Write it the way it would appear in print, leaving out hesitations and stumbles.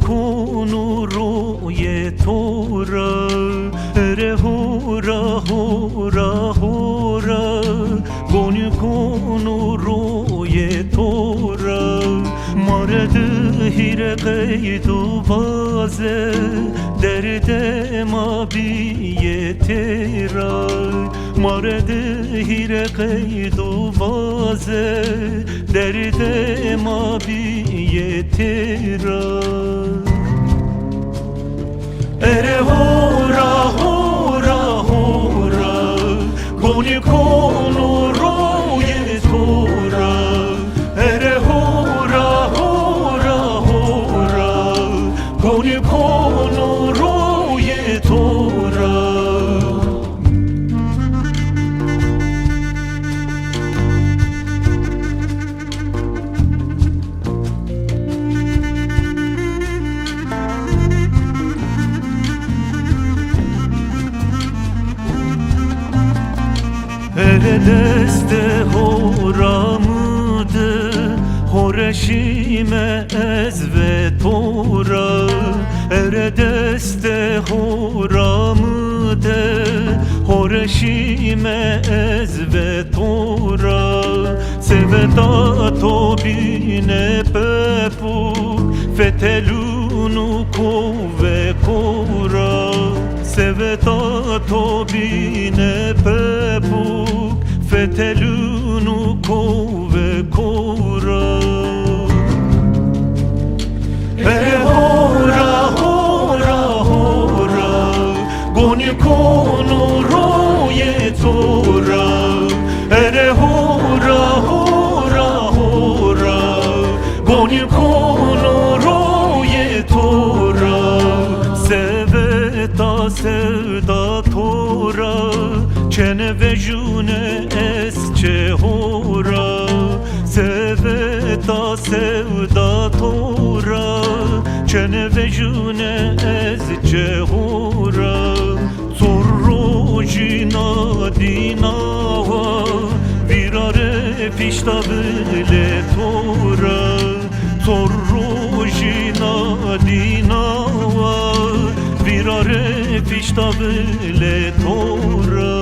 کنو روی تو را ره هورا هورا هورا گون کنو روی تو را مارد هیر قید و بازه درد ما بیه تیرا مارد هیر قید و بازه درد ما بیه تیرا اره هورا هورا هورا گونی کنو روی تو را اره هورا هورا هورا گونی کنو روی تو را دست هورامده هورشیم از و تو را دست هورامده هورشیم از و تو را سودا تو بینه بپو فتلونو کوه کورا سودا تو بینه بپو فتلونو کوه کورا هورا هورا هورا گونی کنو روی تو را اره هورا هورا هورا گونی کنو روی تو را سودا تو را چنه و جونه از چه هورا سودا تو را چنه و جونه از چه هورا تو رو جینا دینا و ویراره پیشتا بله تو را تو رو جینا دینا و ویراره پیشتا بله تو را